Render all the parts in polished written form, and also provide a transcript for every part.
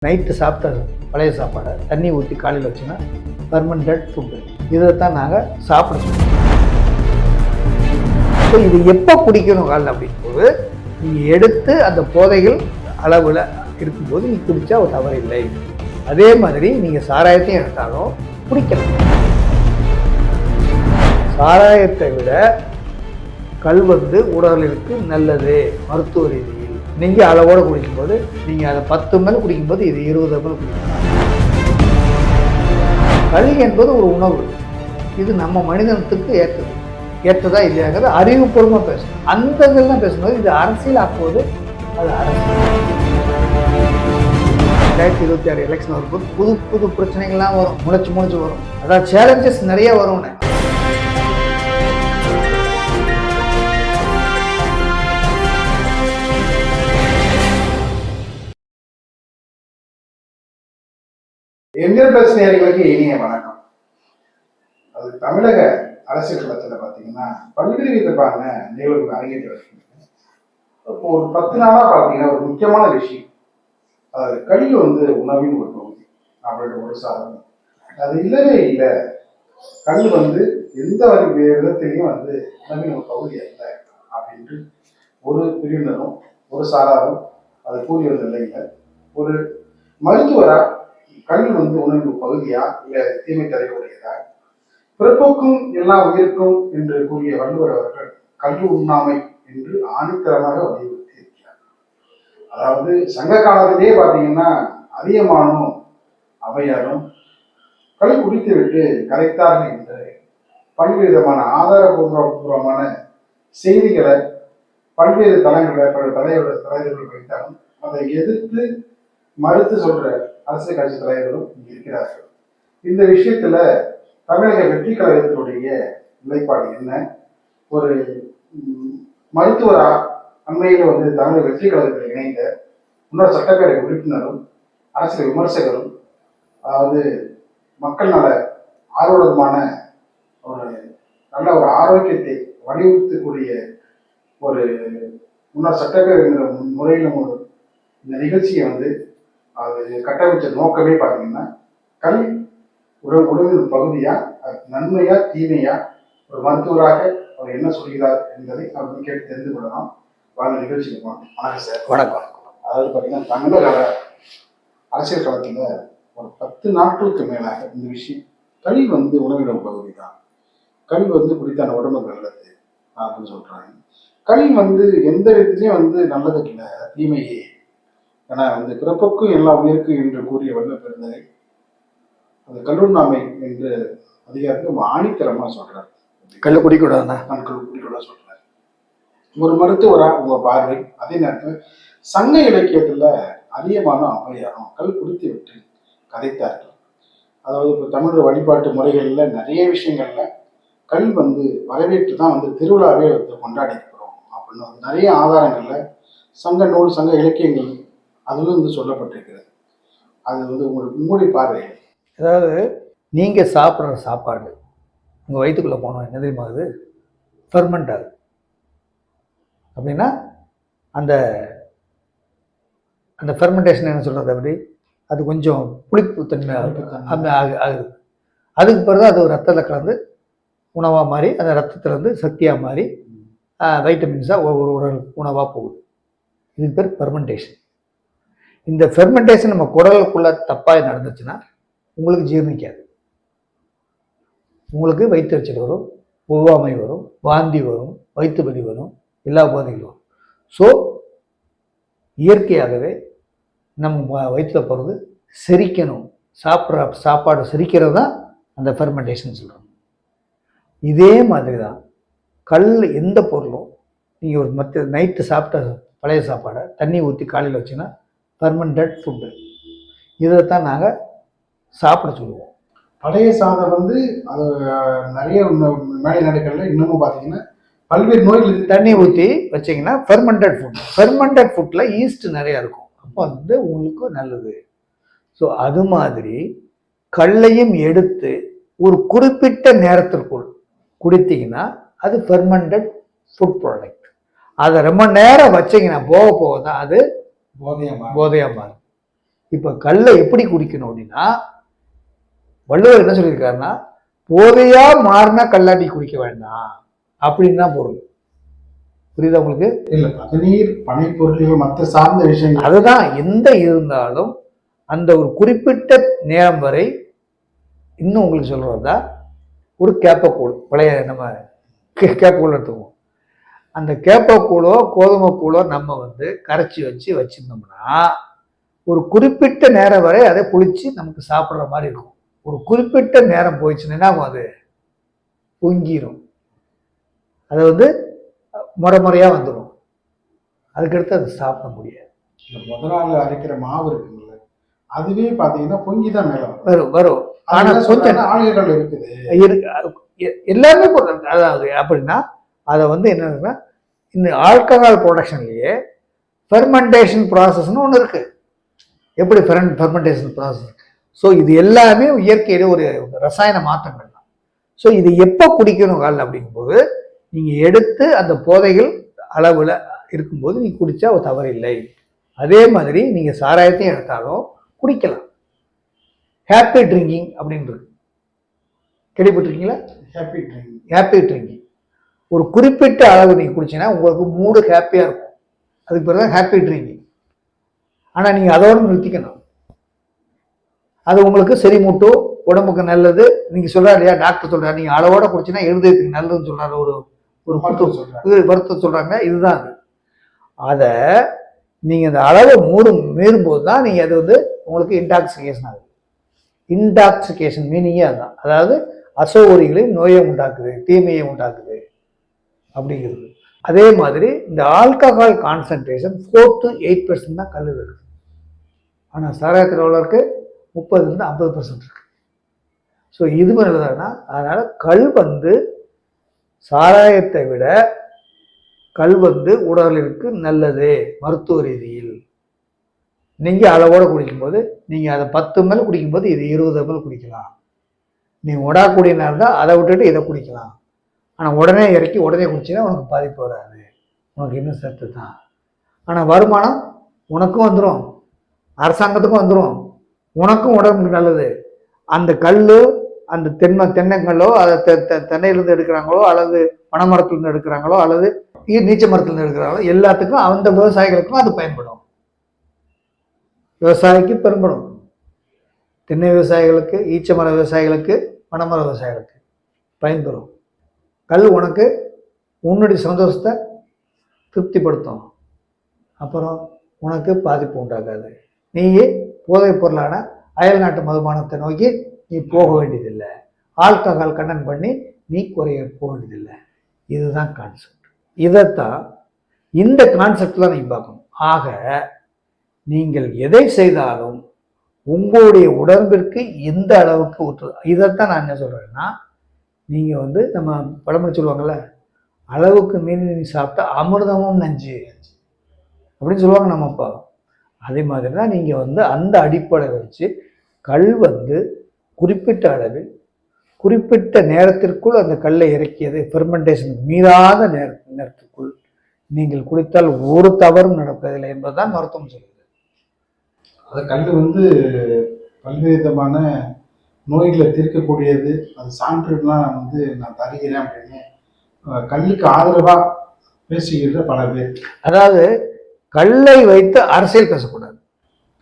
Night சாப்பிட்ட பழைய சாப்பாடை தண்ணி ஊற்றி காலையில் வச்சுன்னா ஃபர்மெண்டட் ஃபுட்டு இதை தான் நாங்கள் சாப்பிடுவோம். ஸோ இது எப்போ குடிக்கணும் காலையில் அப்படிங்கும்போது நீங்கள் எடுத்து அந்த போதைகள் அளவில் இருக்கும்போது நீ குடித்தா ஒரு தவறில்லை. அதே மாதிரி நீங்கள் சாராயத்தையும் எடுத்தாலும் குடிக்கலாம். சாராயத்தை விட கல் உடலுக்கு நல்லது மருத்துவ ரீதியில். நீங்கள் அளவோடு குடிக்கும்போது நீங்கள் அதை 10 ml குடிக்கும்போது இது 20 ml குடிக்கலாம். கல் என்பது ஒரு உணவு. இது நம்ம மனிதனத்துக்கு ஏற்றதா இல்லையாங்கிறது அறிவுபூர்வமாக பேசணும். அந்த இதெல்லாம் பேசும்போது இது அரசியல் ஆக்குவது அது அரசியல். 2026 எலெக்ஷன் வரும்போது புது புது பிரச்சனைகள்லாம் வரும், முளைச்சு வரும். அதாவது சேலஞ்சஸ் நிறைய வரும். எம்ஜிஆர் பிளஸ் நேயர்களுக்கு இனிய வணக்கம். அது தமிழக அரசியல் களத்தில் பார்த்தீங்கன்னா பல்வேறு விதமான நிகழ்வுகள் அரங்கேற்றி வருகின்றன. இப்போ ஒரு 10 நாளாக பார்த்தீங்கன்னா ஒரு முக்கியமான விஷயம், அது கல் உணவின் ஒரு பகுதி அப்படின்ற ஒரு சாதனம். அது இல்லவே இல்லை. கல் எந்த விதத்திலையும் உணவின் ஒரு பகுதி அல்ல அப்படின்ட்டு ஒரு பிரிவினரும் ஒரு சாராரும் அதை கூறி வந்த நிலையில ஒரு மருத்துவரா கல் உணவு பகுதியா இல்ல தீமை தரக்கூடியதா, பிறப்புக்கும் எல்லா உயிருக்கும் என்று கூறிய வள்ளுவர் அவர்கள் கல் உண்ணாமை என்று ஆணித்தரமாக வலியுறுத்தி இருக்கிறார். அதாவது சங்க காலத்திலேயே பார்த்தீங்கன்னா அதிகமானும் அவையாரும் கல் குடித்து விட்டு கரைத்தார்கள் என்று பல்வேறு விதமான ஆதாரபூர்வமான செய்திகளை பல்வேறு தலைவர்கள் வைத்தாலும் அதை எதிர்த்து மறுத்து சொல்ற அரசியல் கட்சி தலைவர்களும் இருக்கிறார்கள். இந்த விஷயத்துல தமிழக வெற்றி கழகத்தினுடைய நிலைப்பாடு என்ன? ஒரு மருத்துவரா அண்மையில் தமிழக வெற்றி கழகத்தில் இணைந்த முன்னாள் சட்டப்பேரவை உறுப்பினரும் அரசியல் விமர்சகரும், அதாவது மக்கள் நல ஆர்வலருமான ஒரு நல்ல ஒரு ஆரோக்கியத்தை வலியுறுத்தக்கூடிய ஒரு முன்னாள் சட்டப்பேரவை முறையில் இந்த நிகழ்ச்சியை அது கட்டமைச்ச நோக்கமே பார்த்தீங்கன்னா கல் உணவின் பகுதியா, நன்மையா தீமையா, ஒரு மருத்துவராக அவர் என்ன சொல்கிறார் என்பதை அவர் கேட்டு தெரிந்து கொள்ளலாம். வாங்க நிகழ்ச்சிக்கு போனோம். வணக்கம் சார். வணக்கம். அதாவது பார்த்தீங்கன்னா தமிழக அரசியல் களத்தில் ஒரு 10 நாட்களுக்கு மேலாக இந்த விஷயம் கல் உணவின் பகுதி தான். கல் குடித்தான உடம்புக்கு நல்லது அப்படின்னு சொல்றாங்க. கல் எந்த விதத்திலையும் நல்லது இல்லை, தீமையே. ஏன்னா பிறப்புக்கும் எல்லா உயிருக்கும் என்று கூறிய வல்ல பெருந்தகை அந்த கல்லுண்ணாமை என்று அதிகாரத்தை ஆணித்தரமா சொல்றாரு. கல் குடிக்கூடாதுன்னா கல் குடிக்கூடாது சொல்றாரு. ஒரு மருத்துவரா உங்க பார்வை, அதே நேரத்தில் சங்க இலக்கியத்துல அதிகமான அவையாரும் கல் குடித்து விட்டு கதைத்தார்கள். அதாவது இப்போ தமிழ் வழிபாட்டு முறைகள்ல நிறைய விஷயங்கள்ல கல் வரவேற்று தான் திருவிழாவே கொண்டாடி இருக்கிறோம் அப்படின்னு நிறைய ஆதாரங்கள்ல சங்க நூல் சங்க இலக்கியங்கள் அதுல சொல்லப்பட்டிருக்கிறது. அது உங்களுக்கு மூடி பார்வை. அதாவது நீங்கள் சாப்பிட்ற சாப்பாடு உங்கள் வயிற்றுக்குள்ளே போனோம் என்ன தெரியுமா, அது ஃபெர்மெண்ட் ஆகுது. அப்படின்னா அந்த அந்த ஃபெர்மெண்டேஷன் என்ன சொல்கிறது, அப்படி அது கொஞ்சம் புளிப்பு தன்மை ஆகுது. அதுக்கு பிறகு அது ரத்தத்தில் கலந்து உணவாக மாறி அந்த ரத்தத்தில் சக்தியாக மாறி வைட்டமின்ஸாக ஒவ்வொரு உடல் உணவாக போகுது. இதுக்கு பேர் ஃபெர்மெண்டேஷன். இந்த ஃபெர்மெண்டேஷன் நம்ம குடலுக்குள்ளே தப்பாக நடந்துச்சுன்னா உங்களுக்கு ஜீர்ணிக்காது. உங்களுக்கு வயிற்றுச்சல் வரும், ஒவ்வாமை வரும், வாந்தி வரும், வயிற்று வலி வரும், எல்லா உபாதைகளும் வரும். ஸோ இயற்கையாகவே நம்ம வயிற்றில் போகிறது செரிக்கணும். சாப்பிட்ற சாப்பாடு செரிக்கிறது தான் அந்த ஃபெர்மெண்டேஷன் சொல்கிறோம். இதே மாதிரி தான் கல் எந்த பொருளும் நீங்கள் ஒரு நைட்டு சாப்பிட்ட பழைய சாப்பாடை தண்ணி ஊற்றி காலையில் வச்சுன்னா ஃபெர்மெண்டட் ஃபுட்டு இதை தான் நாங்கள் சாப்பிட சொல்லுவோம். பழைய சாதம் அது நிறைய மேலை நாடுகளில் இன்னமும் பார்த்தீங்கன்னா பல்வேறு நோய்கள் தண்ணி ஊற்றி வச்சிங்கன்னா ஃபெர்மெண்டட் ஃபுட். ஃபெர்மெண்டட் ஃபுட்டில் ஈஸ்ட் நிறையா இருக்கும். அப்போ உங்களுக்கு நல்லது. ஸோ அது மாதிரி கல்லையும் எடுத்து ஒரு குறிப்பிட்ட நேரத்திற்குள் குடித்தீங்கன்னா அது ஃபெர்மெண்டட் ஃபுட் ப்ராடக்ட். அதை ரொம்ப நேரம் வச்சிங்கன்னா போக தான் அது போதையாக மாறும். இப்போ கல்லை எப்படி குடிக்கணும் அப்படின்னா, வள்ளுவர் என்ன சொல்லியிருக்காருன்னா, போதையா மாறினா கல்லாட்டி குடிக்க வேண்டாம் அப்படின்னு தான் பொருள். புரியுதா உங்களுக்கு? இல்ல, பதநீர், பனைப்பொருட்கள், மற்ற சார்ந்த விஷயங்கள் அதுதான். எந்த இருந்தாலும் அந்த ஒரு குறிப்பிட்ட நேரம் வரை, இன்னும் உங்களுக்கு சொல்றதா, ஒரு கேப்பக்கூழ், பழைய நம்ம கேப்பக்கூழ் எடுத்துக்குவோம். அந்த கேப்பக்கூழோ கோதுமை கூழோ நம்ம வந்து கரைச்சி வச்சிருந்தோம்னா ஒரு குறிப்பிட்ட நேரம் வரை அதை புளிச்சு நமக்கு சாப்பிட்ற மாதிரி இருக்கும். ஒரு குறிப்பிட்ட நேரம் போயிடுச்சுன்னா அது பொங்கிரும். அது வந்து முறையா வந்துடும். அதுக்கடுத்து அதை சாப்பிட முடியாது. முதல் நாள் அரைக்கிற மாவு இருக்குல்ல, அதுவே பாத்தீங்கன்னா பொங்கி தான் மேல வரும் வரும். ஆனா கொஞ்சம் ஆளுகள் இருக்குது எல்லாமே அதாவது அப்படின்னா அதை வந்து என்னன்னா, இந்த ஆல்கஹால் ப்ரொடக்ஷன்லயே ஃபெர்மெண்டேஷன் ப்ராசஸ்ன்னு ஒன்று இருக்கு. எப்படி ஃபெர்மெண்டேஷன் ப்ராசஸ்? ஸோ இது எல்லாமே இயற்கையில ஒரு ரசாயன மாற்றங்கள் தான். ஸோ இது எப்போ குடிக்கணும் காலில் அப்படிங்கும்போது, நீங்கள் எடுத்து அந்த போதைகள் அளவில் இருக்கும்போது நீங்கள் குடித்தா தவறில்லை. அதே மாதிரி நீங்கள் சாராயத்தையும் எடுத்தாலும் குடிக்கலாம். ஹாப்பி ட்ரிங்கிங் அப்படின்றது கேள்விப்பட்டிருக்கீங்களா? ஹாப்பி ட்ரிங்கிங் ஒரு குறிப்பிட்ட அளவு நீங்கள் குடிச்சீங்கன்னா உங்களுக்கு மூடு ஹாப்பியாக இருக்கும். அதுக்கு பிறகு தான் ஹாப்பி ட்ரிங்கிங். ஆனால் நீங்கள் அதோடு நிறுத்திக்கணும். அது உங்களுக்கு செரிமூட்டும், உடம்புக்கு நல்லது. நீங்கள் சொல்கிறார் இல்லையா, டாக்டர் சொல்கிறார் நீங்கள் அளவோட குடிச்சின்னா இருதயத்துக்கு நல்லதுன்னு சொல்கிறாரு. ஒரு மருத்துவம் சொல்கிறாங்க. இதுதான் அது. அதை நீங்கள் அந்த அளவை மீறும்போது தான் நீங்கள் அது வந்து உங்களுக்கு இன்டாக்சிகேஷன் ஆகுது. இன்டாக்சிகேஷன் மீனிங்கே அதுதான். அதாவது அசௌகரியங்களை நோயை உண்டாக்குது, தீமையை உண்டாக்குது அப்படிங்கிறது. அதே மாதிரி இந்த ஆல்கஹால் கான்சன்ட்ரேஷன் 4 to 8% தான் கல் இருக்கு. ஆனால் சாராயத்தில் உள்ளவருக்கு 30% 50% இருக்கு. ஸோ இது நல்லதானா? அதனால கல் வந்து சாராயத்தை விட கல் வந்து உடலிற்கு நல்லது மருத்துவ ரீதியில். நீங்கள் அளவோடு குடிக்கும்போது, நீங்கள் அதை 10 ml குடிக்கும்போது இது 20 ml குடிக்கலாம். நீங்கள் உடாக்கூடியனா இருந்தால் அதை விட்டுட்டு இதை குடிக்கலாம். ஆனால் உடனே இறக்கி உடனே குடிச்சின்னா உனக்கு பாதிப்பு வராது, உனக்கு இன்னும் சத்து தான். ஆனால் வருமானம் உனக்கும் வந்துடும், அரசாங்கத்துக்கும் வந்துடும், உனக்கும் உடம்புக்கு நல்லது. அந்த கல், அந்த தென்னங்கல்லோ, அதை தென்னையிலேருந்து எடுக்கிறாங்களோ, அல்லது பனைமரத்துலேருந்து எடுக்கிறாங்களோ, அல்லது நீச்ச மரத்துலேருந்து எடுக்கிறாங்களோ, எல்லாத்துக்கும் அந்த விவசாயிகளுக்கும் அது பயன்படும். விவசாயிக்கு பெரும்படும். தென்னை விவசாயிகளுக்கு, ஈச்ச மர விவசாயிகளுக்கு, பனைமர விவசாயிகளுக்கு பயன்பெறும். கல் உனக்கு உன்னுடைய சந்தோஷத்தை திருப்திப்படுத்தும். அப்புறம் உனக்கு பாதிப்பு உண்டாகாது. நீயே போதைப் பொருளான அயல் நாட்டு மதுபானத்தை நோக்கி நீ போக வேண்டியதில்லை. ஆல்கஹால் கண்டன் பண்ணி நீ குறைய போக வேண்டியதில்லை. இதுதான் கான்செப்ட். இதைத்தான் இந்த கான்செப்டில் நீங்கள் பார்க்கணும். ஆக நீங்கள் எதை செய்தாலும் உங்களுடைய உடம்பிற்கு எந்த அளவுக்கு இதைத்தான் நான் என்ன சொல்கிறேன்னா, நீங்கள் வந்து நம்ம பழமொழி சொல்லுவாங்கள்ல, அளவுக்கு மீறி நீ சாப்பிட்டா அமிர்தமும் நஞ்சு அப்படின்னு சொல்லுவாங்க நம்ம அப்பா. அதே மாதிரி தான் நீங்கள் வந்து அந்த அடிப்படையை வச்சு கல் வந்து குறிப்பிட்ட அளவில் குறிப்பிட்ட நேரத்திற்குள் அந்த கல்லை இறக்கியது ஃபெர்மெண்டேஷன் மீறாத நேரத்திற்குள் நீங்கள் குடித்தால் ஒரு தவறும் நடப்பதில்லை என்பதுதான் மருத்துவம் சொல்லுது. அது கல் வந்து பல்வேறு விதமான நோய்களை தீர்க்கக்கூடியது. அது சான்றுலாம் வந்து நான் தருகிறேன் அப்படின்னு கல்லுக்கு ஆதரவாக பேசுகிற பல பேர். அதாவது கல்லை வைத்து அரசியல் பேசக்கூடாது.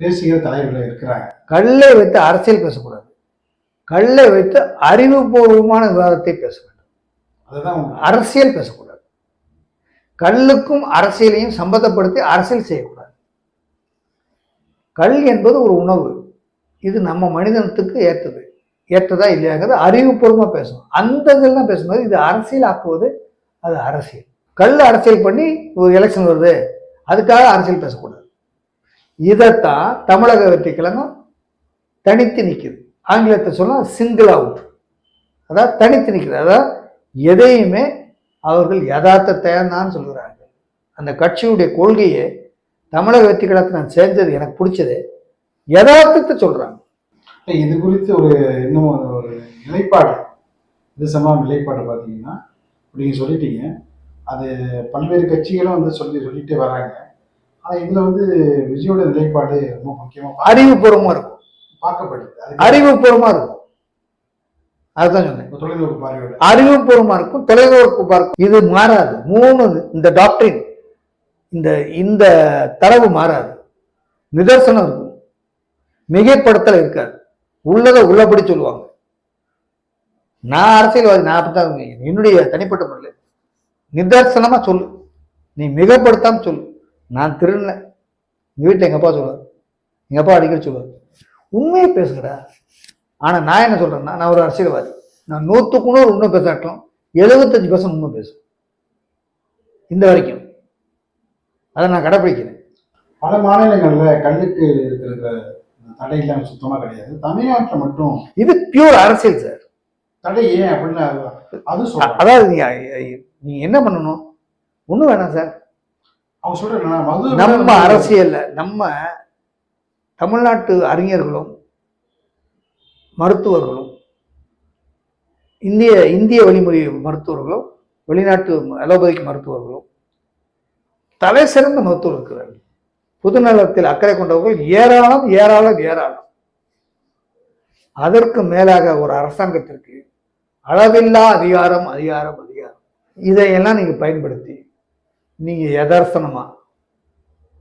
பேசுகிற தலைவர்கள் இருக்கிறாங்க. கல்லை வைத்து அரசியல் பேசக்கூடாது. கல்லை வைத்து அறிவுபூர்வமான விவாதத்தை பேச வேண்டும். அதுதான் அரசியல் பேசக்கூடாது. கல்லுக்கும் அரசியலையும் சம்பந்தப்படுத்தி அரசியல் செய்யக்கூடாது. கல் என்பது ஒரு உணவு. இது நம்ம மனிதனத்துக்கு ஏற்றதா இல்லையாங்கிறது அறிவுபூர்வமாக பேசணும். அந்த இதெல்லாம் பேசும்போது இது அரசியல் ஆக்குவது அது அரசியல். கல் அரசியல் பண்ணி ஒரு எலெக்ஷன் வருது அதுக்காக அரசியல் பேசக்கூடாது. இதைத்தான் தமிழக வெற்றி கழகம் தனித்து நிற்குது. ஆங்கிலத்தை சொன்னால் சிங்கிள் அவுட், அதாவது தனித்து நிற்குது. அதாவது எதையுமே அவர்கள் யதார்த்தத்தை தான் சொல்கிறார்கள். அந்த கட்சியுடைய கொள்கையை தமிழக வெற்றி கழகத்தை நான் செஞ்சது எனக்கு பிடிச்சது யதார்த்தத்தை சொல்றாங்க. இது குறித்து இன்னும் ஒரு நிலைப்பாடு, இது சம்பவம் நிலைப்பாடு பார்த்தீங்கன்னா நீங்கள் சொல்லிட்டீங்க. அது பல்வேறு கட்சிகளும் வந்து சொல்லிட்டே வராங்க. ஆனா இதுல வந்து விஜயோட நிலைப்பாடு ரொம்ப முக்கியமா அறிவுபூர்வமா இருக்கும், பார்க்கப்படுது. அறிவுபூர்வமா இருக்கும். அதுதான் சொன்னேன், தொலைநோக்கு பார்வையோட அறிவுபூர்வமா இருக்கும், தொலைநோக்கு பார்க்கும். இது மாறாது. மூணு இந்த டாக்டரின், இந்த இந்த தரவு மாறாது. நிதர்சனம் இருக்கும், மிகைப்படுத்தல் இருக்காது, உள்ளதை உள்ளபடி சொல்லுவாங்க. நான் அரசியல்வாதி, நான் அப்படித்தான், என்னுடைய தனிப்பட்ட முறையில் நிதர்சனமா சொல்லு, நீ மிகப்படுத்தாம சொல்லு. நான் திருடல, எங்க வீட்டில் எங்க அப்பா சொல்லுவார், எங்க அப்பா அடிக்கடி சொல்லுவார், உண்மையை பேசுங்கடா. ஆனா நான் என்ன சொல்றேன்னா, நான் ஒரு அரசியல்வாதி, நான் 100க்கு 100 உண்மை பேசாட்டும் 75% உண்மை பேசும் இந்த வரைக்கும். அதை நான் கடைப்பிடிக்கிறேன். பல மாநிலங்கள்ல கல்லுக்கு இருக்கிற தடையெல்லாம் சுத்தமா கிடையாது. தமிழ்நாட்டில் மட்டும் இது பியூர் அரசியல் சார். தடை ஏன் அப்படின்னு அது அதாவது நீங்க என்ன பண்ணணும், ஒண்ணும் வேணாம் சார். அவங்க சொல்ற நம்ம அரசியல்ல நம்ம தமிழ்நாட்டு அறிஞர்களும் மருத்துவர்களும் இந்திய வழிமுறை மருத்துவர்களும் வெளிநாட்டு அலோபதிக் மருத்துவர்களும் தலை சிறந்த மருத்துவர் இருக்கிறார்கள். பொதுநலத்தில் அக்கறை கொண்டவர்கள் ஏராளம் ஏராளம் ஏராளம். அதற்கு மேலாக ஒரு அரசாங்கத்திற்கு அளவில்லா அதிகாரம் அதிகாரம் அதிகாரம். இதையெல்லாம் நீங்க பயன்படுத்தி நீங்க யதார்த்தமா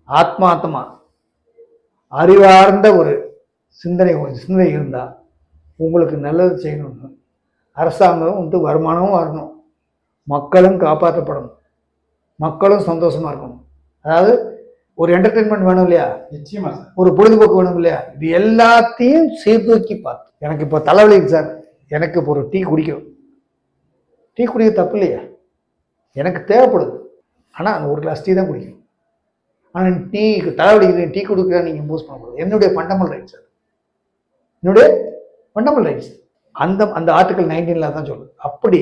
ஆத்மார்த்தமா அறிவார்ந்த ஒரு சிந்தனை இருந்தா உங்களுக்கு நல்லது செய்யணும்னு அரசாங்கம் வந்து வருமானமும் வரணும், மக்களும் காப்பாற்றப்படணும், மக்களும் சந்தோஷமா இருக்கணும். அதாவது ஒரு என்டர்டைன்மெண்ட் வேணும் இல்லையா, நிச்சயமா ஒரு பொழுதுபோக்கு வேணும் இல்லையா, இது எல்லாத்தையும் சீர்தூக்கி பார்த்து. எனக்கு இப்போ தலைவலிக்கு சார், எனக்கு இப்போ ஒரு டீ குடிக்க தப்பு இல்லையா, எனக்கு தேவைப்படுது. ஆனால் அந்த ஒரு கிளாஸ் டீ தான் குடிக்கணும். ஆனால் டீ தலைவலிக்கு டீ குடிக்க நீங்கள் இம்போஸ் பண்ணக்கூடாது. என்னுடைய ஃபண்டமெண்டல் ரைட்ஸ் அது, என்னுடைய ஃபண்டமெண்டல் ரைட்ஸ். அந்த ஆர்டிகல் 19 தான் சொல்லுது. அப்படி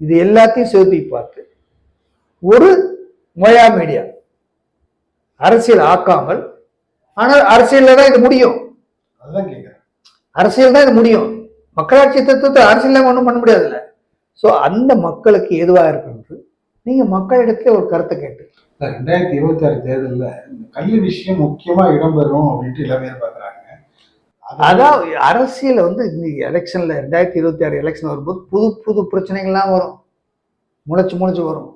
இது எல்லாத்தையும் சேர்த்து பார்த்து ஒரு மொயா மீடியா அரசியல் ஆக்காமல், ஆனால் அரசியல்ல தான் இது முடியும். அதுதான் கேட்குறேன், அரசியல் தான் இது முடியும். மக்களாட்சி தத்துவத்தை அரசியல் ஒன்றும் பண்ண முடியாதுல்ல. ஸோ அந்த மக்களுக்கு எதுவாக இருக்கிறது, நீங்க மக்களிடத்துல ஒரு கருத்தை கேட்டு 2026 தேர்தலில் இந்த கல்வி விஷயம் முக்கியமா இடம்பெறும் அப்படின்ட்டு எல்லாமே பார்க்குறாங்க. அதான் அரசியல் வந்து இந்த எலெக்ஷன்ல 2026 எலெக்ஷன் வரும்போது புது புது பிரச்சனைகள்லாம் வரும், முளைச்சு வரும்.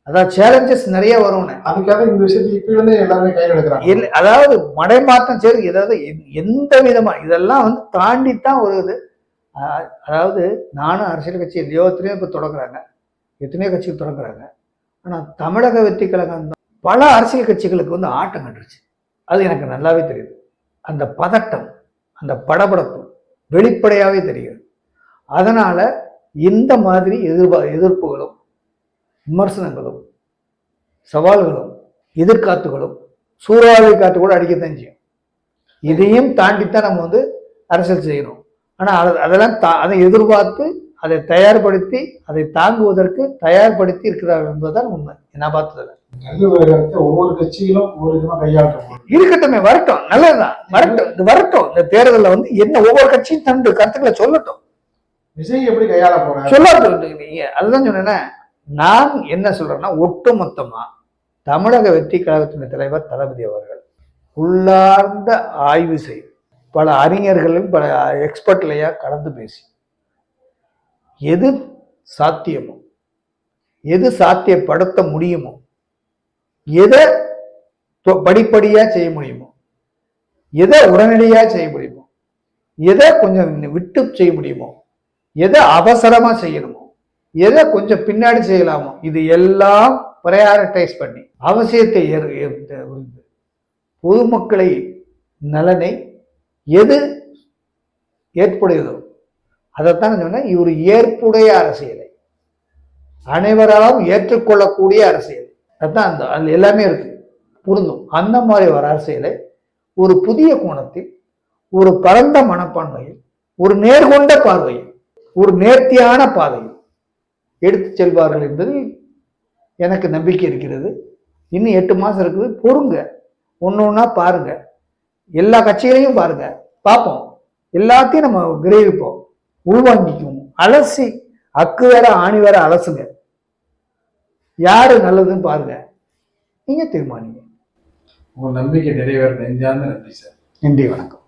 அதான் சேலஞ்சஸ் நிறைய வரும். அதுக்காக இந்த விஷயத்தை இப்ப வந்து எல்லாருமே கையில் எடுக்கிறாங்க. அதாவது மடைமாற்றம் சரி, ஏதாவது எந்த விதமா இதெல்லாம் வந்து தாண்டித்தான் வருது. அதாவது நானும் அரசியல் கட்சி எத்தனையோ இப்போ தொடங்குறாங்க, எத்தனையோ கட்சிகள் தொடங்குறாங்க. ஆனா தமிழக வெற்றி கழகம் பல அரசியல் கட்சிகளுக்கு வந்து ஆட்டம் கட்டுருச்சு. அது எனக்கு நல்லாவே தெரியுது. அந்த பதட்டம், அந்த படபடப்பு வெளிப்படையாகவே தெரியுது. அதனால இந்த மாதிரி எதிர்ப்புகளும் விமர்சனங்களும் சவால்களும் எதிர்காத்துகளும் சூறாவளி காத்து கூட அடிக்கத்தான் செய்யும். இதையும் தாண்டித்தான் நம்ம வந்து அரசியல் செய்யணும். ஆனால் அதெல்லாம் அதை எதிர்பார்த்து அதை தயார்படுத்தி அதை தாங்குவதற்கு தயார்படுத்தி இருக்கிறார்கள் என்பதுதான் உண்மை. நான் பார்த்ததில்ல. ஒவ்வொரு கட்சிகளும் ஒவ்வொரு விதமா கையாளுறோம். இருக்கட்டுமே, வரட்டும், நல்லதுதான், வரட்டும். இந்த தேர்தலில் வந்து என்ன ஒவ்வொரு கட்சியும் தன்னுடைய கருத்துக்களை சொல்லட்டும். விஜய் எப்படி கையாள போறாங்க சொல்லட்டும். அதுதான் சொன்னேன். நான் என்ன சொல்றேன்னா, ஒட்டுமொத்தமா தமிழக வெற்றி கழகத்தின் தலைவர் தளபதி அவர்கள் உள்ளார்ந்த ஆய்வு செய்து பல அறிஞர்களும் பல எக்ஸ்பர்ட்லையா கலந்து பேசி எது சாத்தியமோ, எது சாத்தியப்படுத்த முடியுமோ, எதை படிப்படியா செய்ய முடியுமோ, எதை உடனடியா செய்ய முடியுமோ, எதை கொஞ்சம் விட்டு செய்ய முடியுமோ, எதை அவசரமா செய்யணுமோ, எதை கொஞ்சம் பின்னாடி செய்யலாமோ, இது எல்லாம் ப்ரையாரிட்டைஸ் பண்ணி அவசியத்தை பொதுமக்களை நலனை எது ஏற்புடையதோ அதைத்தான் சொன்னேன். இவர் ஏற்புடைய அரசியலை, அனைவராலும் ஏற்றுக்கொள்ளக்கூடிய அரசியல், அதுதான் அது எல்லாமே இருக்கு, பொருந்தும். அந்த மாதிரி ஒரு அரசியலை ஒரு புதிய கோணத்தில், ஒரு பரந்த மனப்பான்மையில், ஒரு நேர்கொண்ட பார்வையில், ஒரு நேர்த்தியான பாதையில் எடுத்து செல்வார்கள் என்பதில் எனக்கு நம்பிக்கை இருக்கிறது. இன்னும் 8 மாசம் இருக்குது, பொறுங்க, ஒன்னொன்னா பாருங்க, எல்லா கட்சிகளையும் பாருங்க, பார்ப்போம், எல்லாத்தையும் நம்ம கிரகிப்போம், உள்வாங்கிக்குவோம், அலசி அக்கு வேற ஆணி வேற அலசுங்க, யாரு நல்லதுன்னு பாருங்க, நீங்க தீர்மானிங்க. உங்க நம்பிக்கை நிறைவேற நெஞ்சார்ந்த நன்றி சார். நன்றி, வணக்கம்.